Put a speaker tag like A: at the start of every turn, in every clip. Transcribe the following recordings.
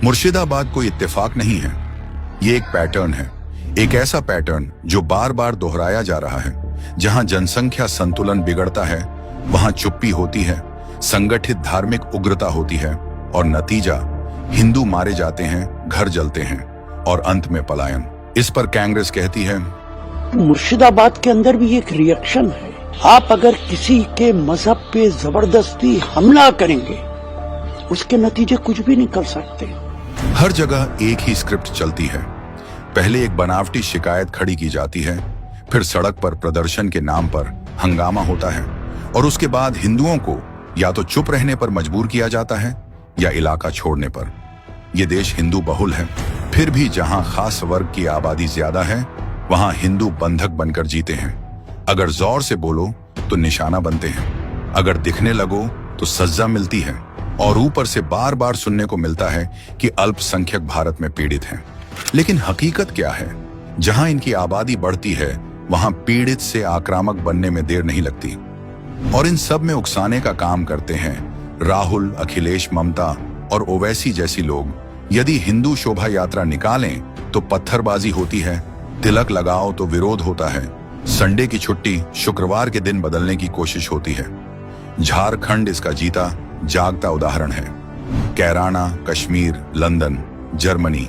A: मुर्शिदाबाद कोई इत्तेफाक नहीं है, ये एक पैटर्न है, एक ऐसा पैटर्न जो बार बार दोहराया जा रहा है। जहां जनसंख्या संतुलन बिगड़ता है वहां चुप्पी होती है, संगठित धार्मिक उग्रता होती है और नतीजा हिंदू मारे जाते हैं, घर जलते हैं और अंत में पलायन। इस पर कांग्रेस कहती है,
B: मुर्शिदाबाद के अंदर भी एक रिएक्शन है। आप अगर किसी के मजहब पे जबरदस्ती हमला करेंगे उसके नतीजे कुछ भी निकल सकते हैं।
A: हर जगह एक ही स्क्रिप्ट चलती है। पहले एक बनावटी शिकायत खड़ी की जाती है, फिर सड़क पर प्रदर्शन के नाम पर हंगामा होता है और उसके बाद हिंदुओं को या तो चुप रहने पर मजबूर किया जाता है या इलाका छोड़ने पर। यह देश हिंदू बहुल है, फिर भी जहां खास वर्ग की आबादी ज्यादा है वहां हिंदू बंधक बनकर जीते हैं। अगर जोर से बोलो तो निशाना बनते हैं, अगर दिखने लगो तो सजा मिलती है और ऊपर से बार बार सुनने को मिलता है कि अल्पसंख्यक भारत में पीड़ित हैं। लेकिन हकीकत क्या है? जहां इनकी आबादी बढ़ती है वहां पीड़ित से आक्रामक बनने में देर नहीं लगती और इन सब में उकसाने का काम करते हैं राहुल, अखिलेश, ममता और ओवैसी जैसी लोग। यदि हिंदू शोभा यात्रा निकालें तो पत्थरबाजी होती है, तिलक लगाओ तो विरोध होता है, संडे की छुट्टी शुक्रवार के दिन बदलने की कोशिश होती है। झारखंड इसका जीता जागता उदाहरण है। कैराना, कश्मीर, लंदन, जर्मनी,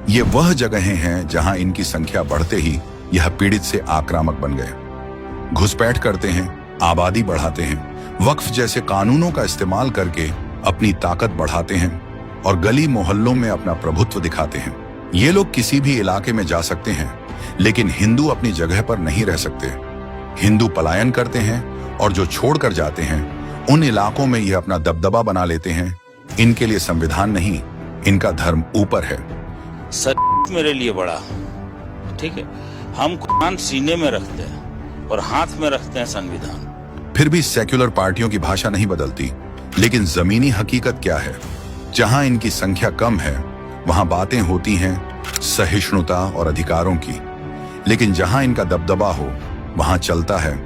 A: ये वह जगहें हैं जहां इनकी संख्या बढ़ते ही यह पीड़ित से आक्रामक बन गए। घुसपैठ करते हैं, आबादी बढ़ाते हैं, वक्फ जैसे कानूनों का इस्तेमाल करके अपनी ताकत बढ़ाते हैं और गली मोहल्लों में अपना प्रभुत्व दिखाते हैं। ये लोग किसी भी इलाके में जा सकते हैं, लेकिन हिंदू अपनी जगह पर नहीं रह सकते। हिंदू पलायन करते हैं और जो छोड़कर जाते हैं उन इलाकों में ये अपना दबदबा बना लेते हैं। इनके लिए संविधान नहीं, इनका धर्म ऊपर है।
C: सच मेरे लिए बड़ा, ठीक है, हम कुरान सीने में रखते हैं और हाथ में रखते हैं संविधान।
A: फिर भी सेक्युलर पार्टियों की भाषा नहीं बदलती, लेकिन जमीनी हकीकत क्या है? जहां इनकी संख्या कम है वहां बातें होती हैं सहिष्णुता और अधिकारों की, लेकिन जहां इनका दबदबा हो वहां चलता है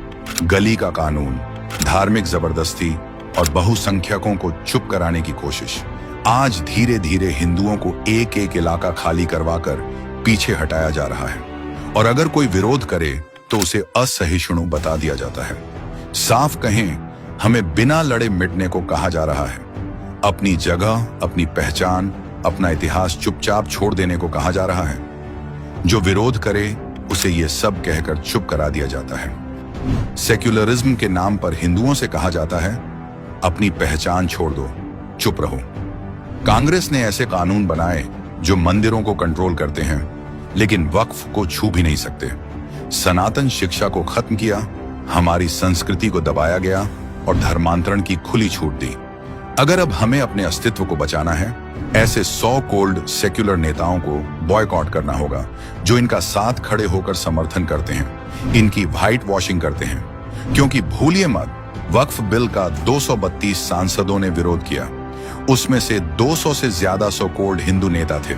A: गली का कानून, धार्मिक जबरदस्ती और बहुसंख्यकों को चुप कराने की कोशिश। आज धीरे धीरे हिंदुओं को एक एक इलाका खाली करवाकर पीछे हटाया जा रहा है और अगर कोई विरोध करे तो उसे असहिष्णु बता दिया जाता है। साफ कहें, हमें बिना लड़े मिटने को कहा जा रहा है। अपनी जगह, अपनी पहचान, अपना इतिहास चुपचाप छोड़ देने को कहा जा रहा है। जो विरोध करे उसे ये सब कहकर चुप करा दिया जाता है। सेक्युलरिज्म के नाम पर हिंदुओं से कहा जाता है, अपनी पहचान छोड़ दो, चुप रहो। कांग्रेस ने ऐसे कानून बनाए जो मंदिरों को कंट्रोल करते हैं लेकिन वक्फ को छू भी नहीं सकते। सनातन शिक्षा को खत्म किया, हमारी संस्कृति को दबाया गया और धर्मांतरण की खुली छूट दी। अगर अब हमें अपने अस्तित्व को बचाना है, ऐसे 100 कोल्ड सेक्युलर नेताओं को बॉयकॉट करना होगा जो इनका साथ खड़े होकर समर्थन करते हैं, इनकी व्हाइट वॉशिंग करते हैं। क्योंकि भूलिए मत, वक्फ बिल का 232 सांसदों ने विरोध किया, उसमें से 200 से ज्यादा सो कोल्ड हिंदू नेता थे।